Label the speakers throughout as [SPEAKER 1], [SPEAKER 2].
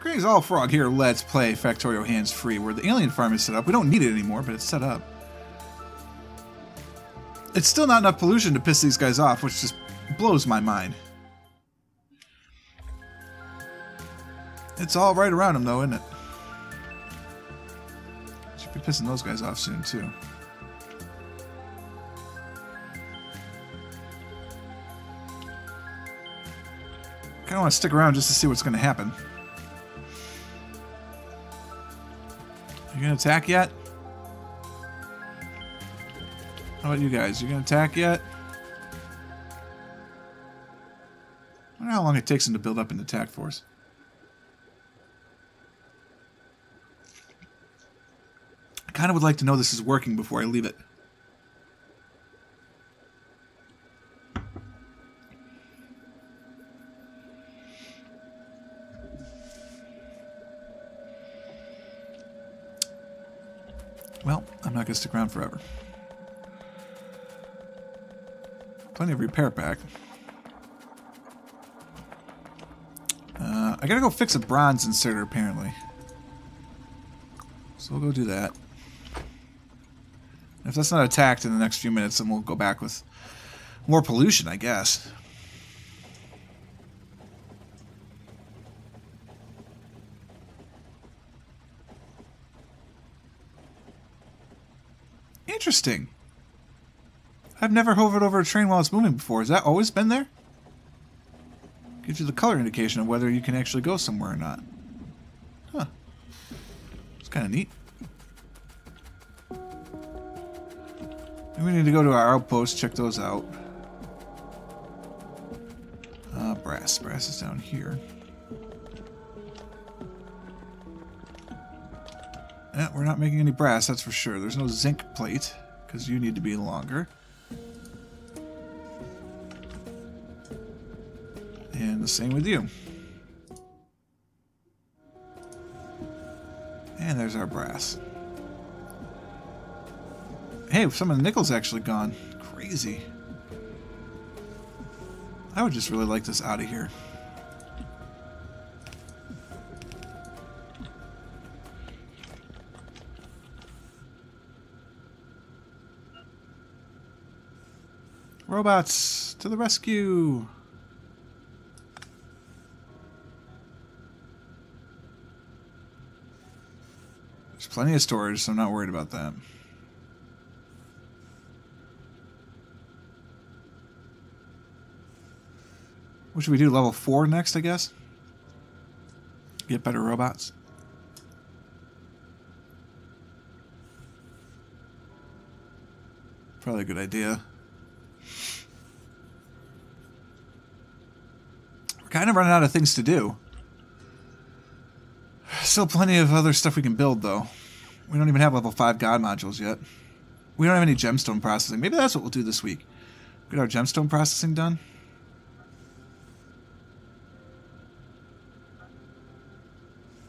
[SPEAKER 1] Greetings all, Frog here. Let's play Factorio Hands free, where the alien farm is set up. We don't need it anymore, but it's set up. It's still not enough pollution to piss these guys off, which just blows my mind. It's all right around them, though, isn't it? Should be pissing those guys off soon, too. I kind of want to stick around just to see what's going to happen. You gonna attack yet? How about you guys? You gonna attack yet? I wonder how long it takes them to build up an attack force. I kind of would like to know this is working before I leave it. Well, I'm not going to stick around forever. Plenty of repair pack. I gotta go fix a bronze inserter, apparently. So we'll go do that. If that's not attacked in the next few minutes, then we'll go back with more pollution, I guess. Interesting. I've never hovered over a train while it's moving before. Has that always been there? Gives you the color indication of whether you can actually go somewhere or not. Huh. It's kind of neat. And we need to go to our outposts, check those out. Brass. Brass is down here. Yeah, we're not making any brass, that's for sure. There's no zinc plate, because you need to be longer. And the same with you. And there's our brass. Hey, some of the nickel's actually gone. Crazy. I would just really like this out of here. Robots, to the rescue! There's plenty of storage, so I'm not worried about that. What should we do? Level 4 next, I guess? Get better robots? Probably a good idea. We're kind of running out of things to do. Still plenty of other stuff we can build, though. We don't even have level 5 god modules yet. We don't have any gemstone processing. Maybe that's what we'll do this week. Get our gemstone processing done.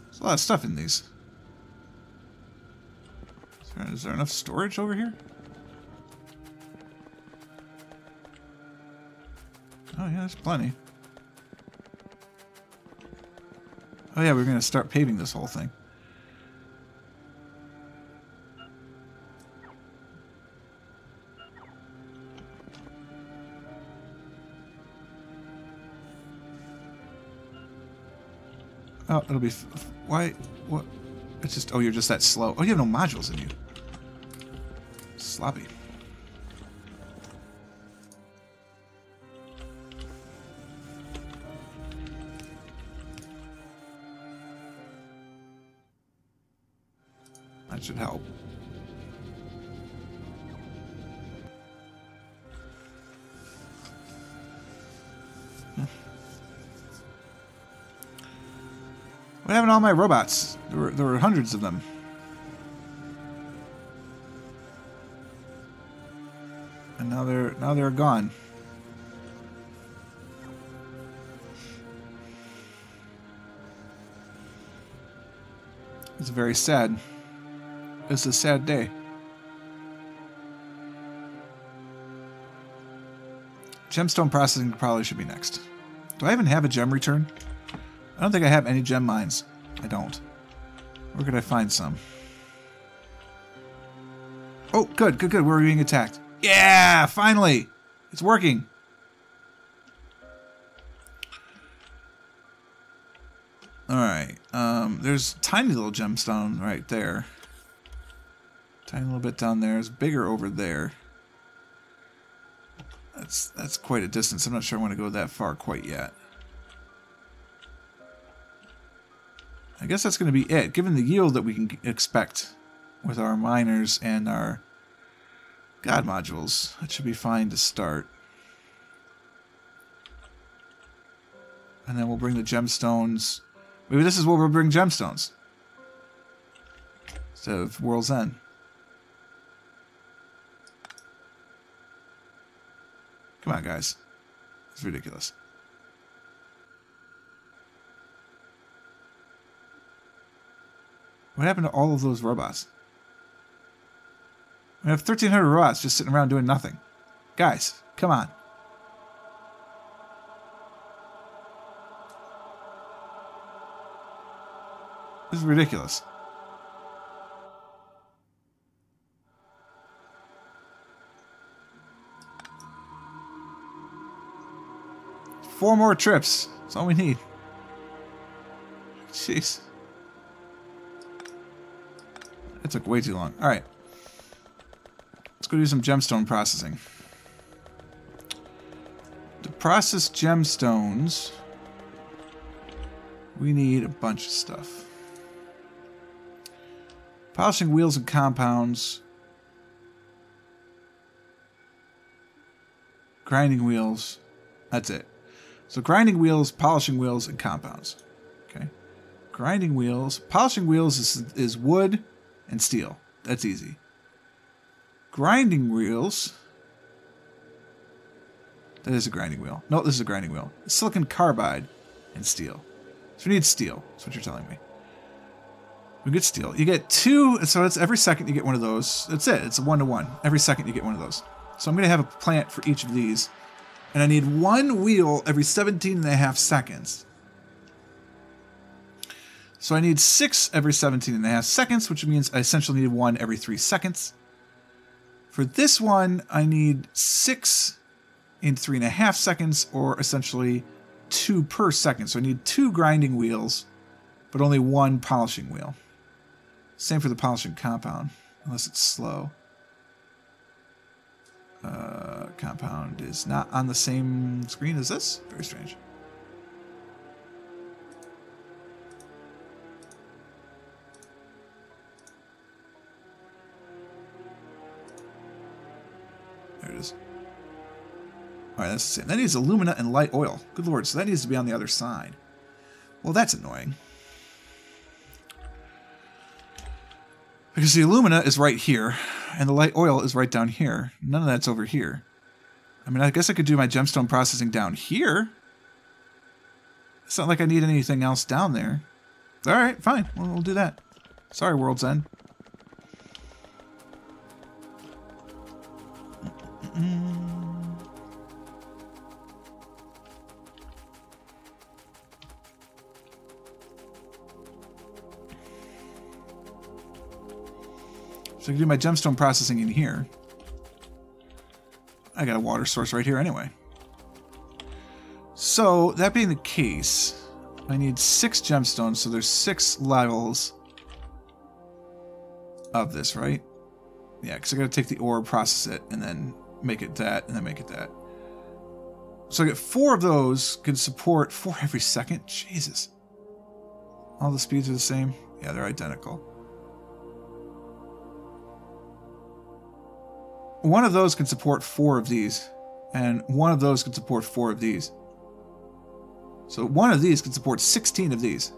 [SPEAKER 1] There's a lot of stuff in these. Is there enough storage over here? Oh yeah, there's plenty. Oh yeah, we're going to start paving this whole thing. Oh, it'll be... Why? What? It's just... Oh, you're just that slow. Oh, you have no modules in you. Sloppy. That should help. What happened to all my robots? There were hundreds of them. And now they're gone. It's very sad. It's a sad day. Gemstone processing probably should be next. Do I even have a gem return? I don't think I have any gem mines. I don't. Where could I find some? Oh, good, good, good. We're being attacked. Yeah, finally! It's working. Alright, there's a tiny little gemstone right there. Tiny little bit down there. It's bigger over there. That's quite a distance. I'm not sure I want to go that far quite yet. I guess that's going to be it. Given the yield that we can expect with our miners and our god modules, that should be fine to start. And then we'll bring the gemstones. Maybe this is where we'll bring gemstones instead of World's End. Come on, guys. It's ridiculous. What happened to all of those robots? We have 1,300 robots just sitting around doing nothing. Guys, come on. This is ridiculous. Four more trips. That's all we need. Jeez. That took way too long. Alright. Let's go do some gemstone processing. To process gemstones, we need a bunch of stuff. Polishing wheels and compounds. Grinding wheels. That's it. So grinding wheels, polishing wheels, and compounds. Okay. Grinding wheels. Polishing wheels is wood and steel. That's easy. Grinding wheels. That is a grinding wheel. No, this is a grinding wheel. It's silicon carbide and steel. So we need steel. That's what you're telling me. We get steel. You get two, so it's every second you get one of those. That's it. It's a 1-to-1. Every second you get one of those. So I'm going to have a plant for each of these. And I need one wheel every 17.5 seconds. So I need 6 every 17.5 seconds, which means I essentially need 1 every 3 seconds. For this one, I need 6 in 3.5 seconds, or essentially 2 per second. So I need 2 grinding wheels, but only 1 polishing wheel. Same for the polishing compound, unless it's slow. Compound is not on the same screen as this. Very strange. There it is. Alright, that's the same. That needs alumina and light oil. Good lord, so that needs to be on the other side. Well, that's annoying. Because the alumina is right here, and the light oil is right down here. None of that's over here. I mean, I guess I could do my gemstone processing down here. It's not like I need anything else down there. Alright, fine. We'll do that. Sorry, World's End. So I can do my gemstone processing in here. I got a water source right here anyway. So, that being the case, I need 6 gemstones, so there's 6 levels of this, right? Yeah, because I gotta take the ore, process it, and then make it that, and then make it that. So I get 4 of those, can support 4 every second. Jesus. All the speeds are the same? Yeah, they're identical. One of those can support 4 of these, and one of those can support 4 of these. So one of these can support 16 of these.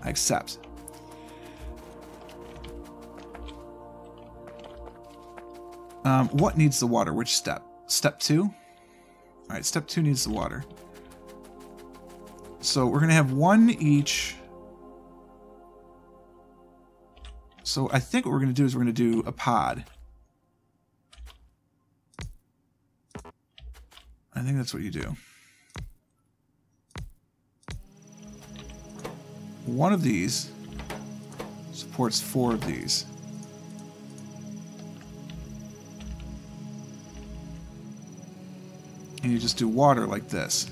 [SPEAKER 1] I accept. What needs the water? Which step? Step 2? Alright, step 2 needs the water. So we're going to have 1 each. So I think what we're going to do is we're going to do a pod. I think that's what you do. One of these supports 4 of these. And you just do water like this.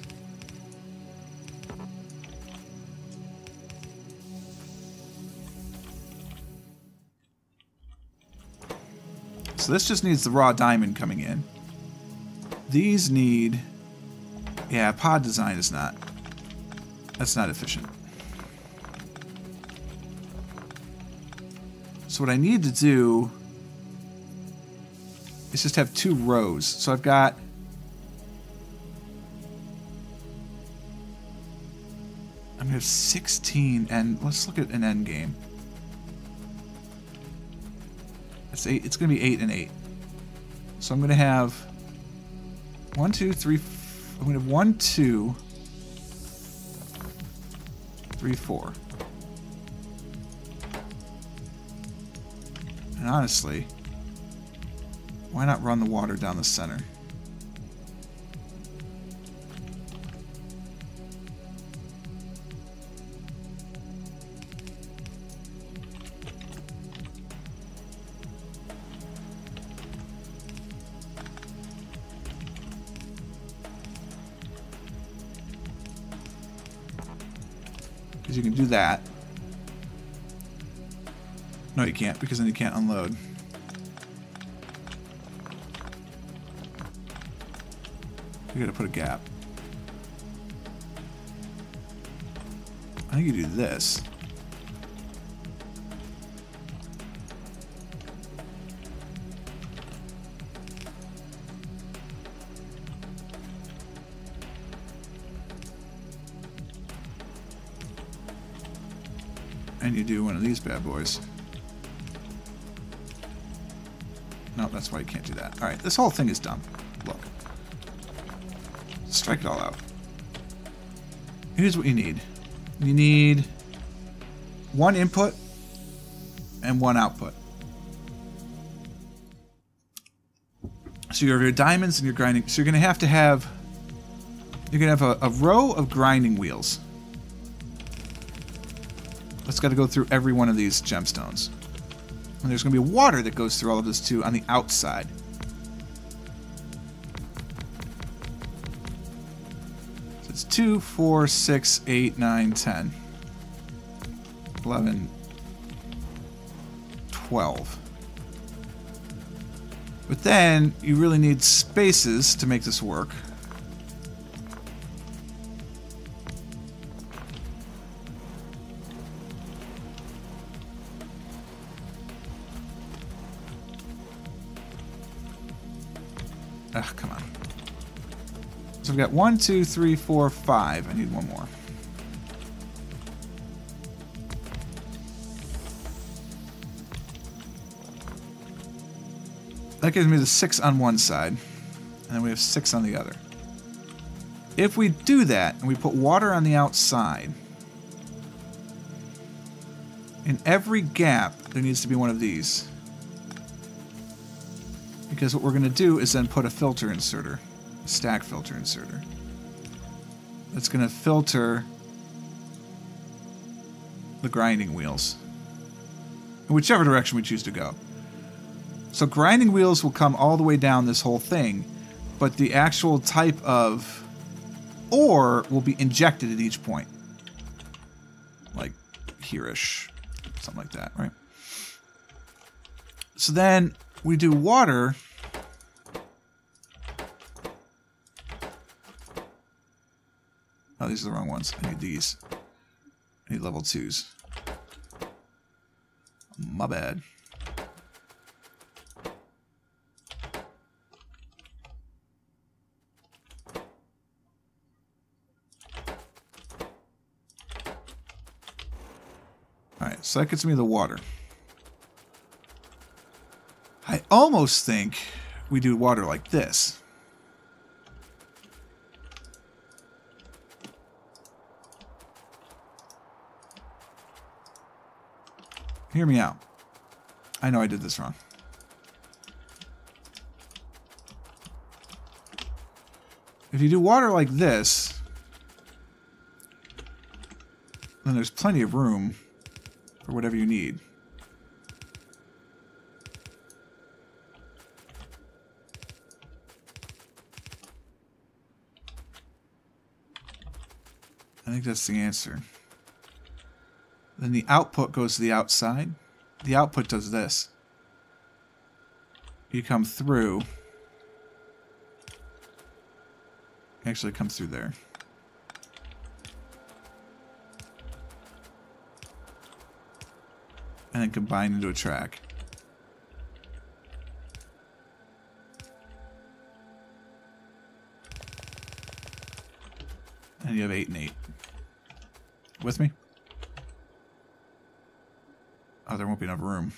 [SPEAKER 1] So this just needs the raw diamond coming in. These need... Yeah, pod design is not... That's not efficient. So what I need to do is just have 2 rows. So I've got... I'm going to have 16, and let's look at an end game. It's 8. It's going to be 8 and 8. So I'm going to have 1, 2, 3. I'm going to have 1, 2, 3, 4. And honestly, why not run the water down the center? Because you can do that. No, you can't, because then you can't unload. You gotta put a gap. I think you do this. And you do one of these bad boys. No, that's why you can't do that. Alright, this whole thing is dumb. Look. Strike it all out. Here's what you need. You need 1 input and 1 output. So you have your diamonds and your grinding. So you're going to have you're going to have a row of grinding wheels. It's got to go through every one of these gemstones. And there's going to be water that goes through all of this too on the outside. So it's 2, 4, 6, 8, 9, 10, 11, 12. But then you really need spaces to make this work. Ugh, come on. So we've got 1, 2, 3, 4, 5. I need 1 more. That gives me the 6 on one side, and then we have 6 on the other. If we do that, and we put water on the outside, in every gap, there needs to be one of these. Because what we're going to do is then put a filter inserter, a stack filter inserter. That's going to filter the grinding wheels in whichever direction we choose to go. So grinding wheels will come all the way down this whole thing, but the actual type of ore will be injected at each point. Like here-ish, something like that, right? So then we do water. Oh, these are the wrong ones. I need these. I need level 2s. My bad. Alright, so that gets me the water. I almost think we do water like this. Hear me out. I know I did this wrong. If you do water like this, then there's plenty of room for whatever you need. I think that's the answer. Then the output goes to the outside. The output does this. You come through. Actually, it comes through there. And then combine into a track. And you have 8 and 8. With me? Oh, there won't be enough room.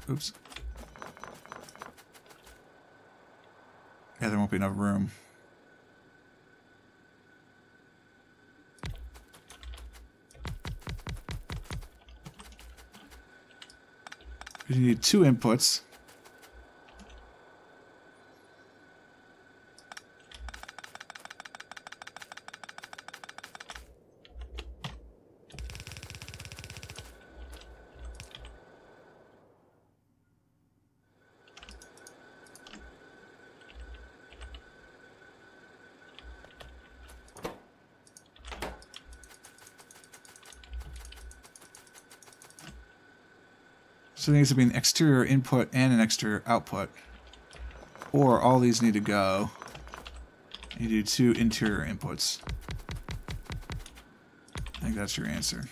[SPEAKER 1] Oops. Yeah, there won't be enough room. You need 2 inputs. So there needs to be an exterior input and an exterior output. Or all these need to go. You do 2 interior inputs. I think that's your answer.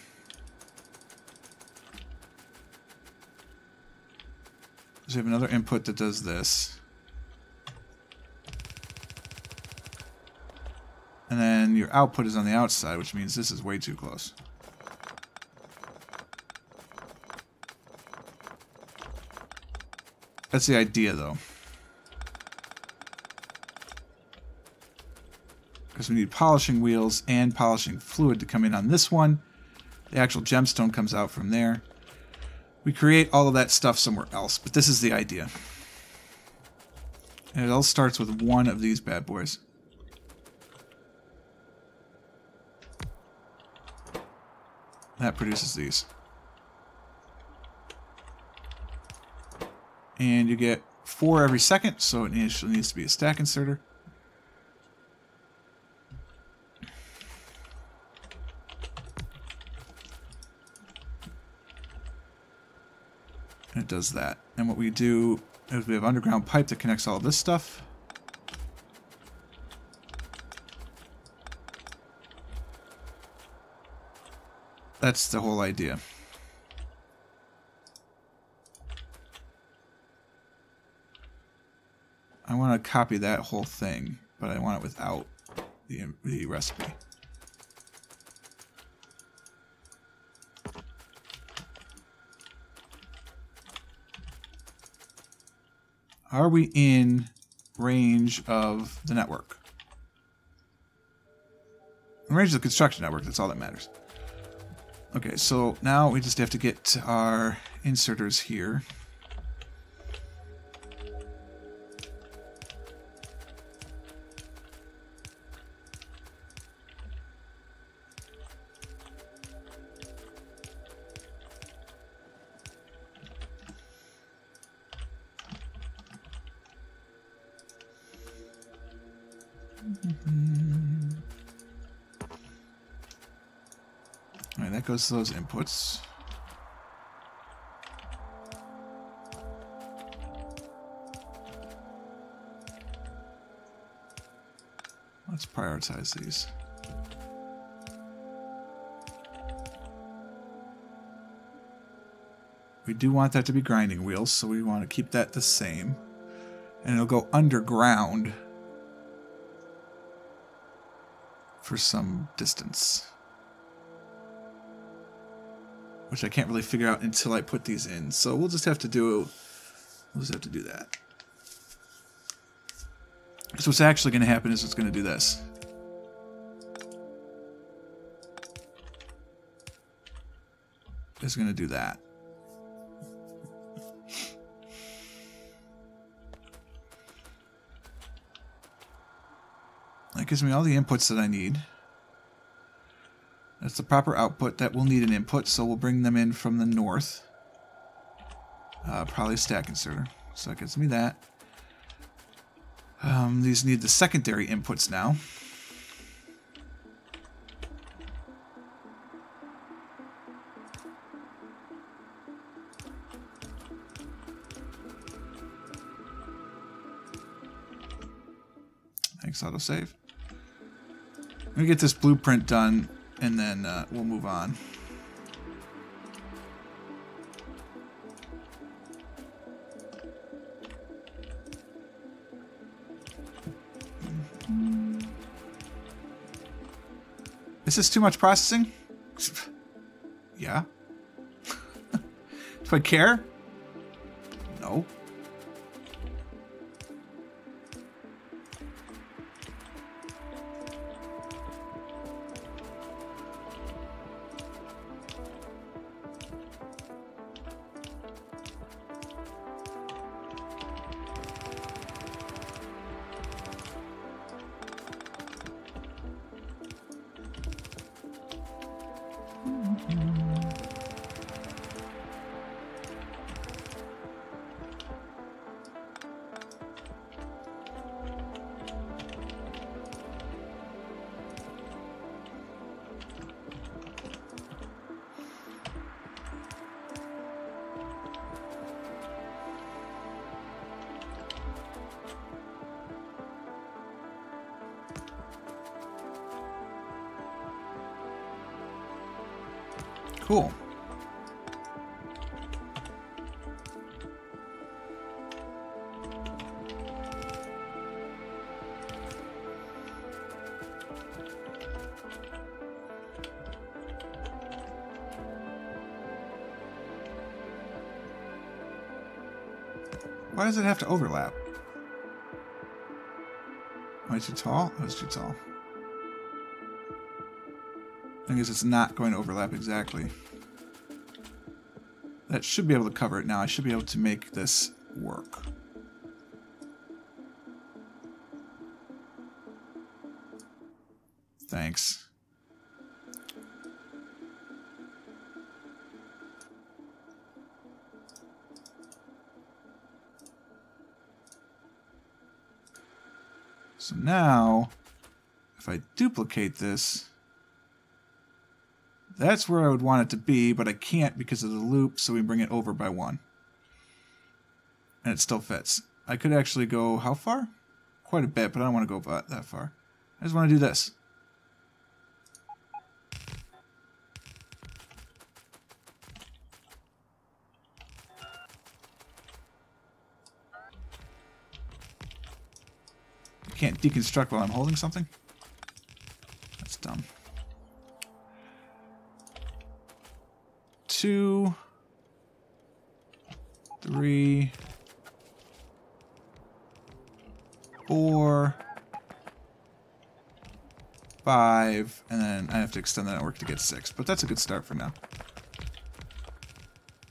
[SPEAKER 1] So you have another input that does this. And then your output is on the outside, which means this is way too close. That's the idea, though. Because we need polishing wheels and polishing fluid to come in on this one. The actual gemstone comes out from there. We create all of that stuff somewhere else, but this is the idea. And it all starts with one of these bad boys. That produces these. And you get 4 every second, so it needs to be a stack inserter. And it does that. And what we do is we have underground pipe that connects all of this stuff. That's the whole idea. I want to copy that whole thing, but I want it without the recipe. Are we in range of the network? In range of the construction network, that's all that matters. Okay, so now we just have to get our inserters here. Alright, that goes to those inputs. Let's prioritize these. We do want that to be grinding wheels, so we want to keep that the same. And it'll go underground for some distance. Which I can't really figure out until I put these in. So we'll just have to do that. So what's actually going to happen is it's going to do this. It's going to do that. That gives me all the inputs that I need. That's the proper output. That will need an input, so we'll bring them in from the north. Probably a stack inserter. So that gives me that. These need the secondary inputs now. Thanks, autosave. I'm gonna get this blueprint done, and then we'll move on. Is this too much processing? Yeah. Do I care? No. Cool. Why does it have to overlap? Am I too tall? I was too tall. I guess it's not going to overlap exactly. That should be able to cover it now. I should be able to make this work. Thanks. So now, if I duplicate this, that's where I would want it to be, but I can't because of the loop, so we bring it over by 1. And it still fits. I could actually go, how far? Quite a bit, but I don't want to go that far. I just want to do this. I can't deconstruct while I'm holding something? That's dumb. 2, 3, 4, 5, and then I have to extend that network to get 6, but that's a good start for now.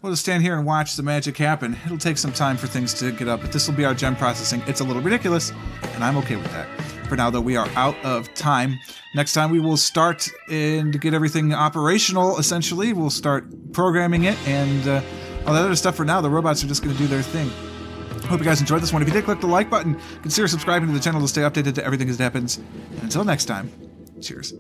[SPEAKER 1] We'll just stand here and watch the magic happen. It'll take some time for things to get up, but this will be our gem processing. It's a little ridiculous, and I'm okay with that. For now, though, we are out of time. Next time, we will start and get everything operational, essentially. We'll start programming it and all that other stuff. For now, the robots are just going to do their thing. Hope you guys enjoyed this one. If you did, click the like button. Consider subscribing to the channel to stay updated to everything as it happens. And until next time, cheers.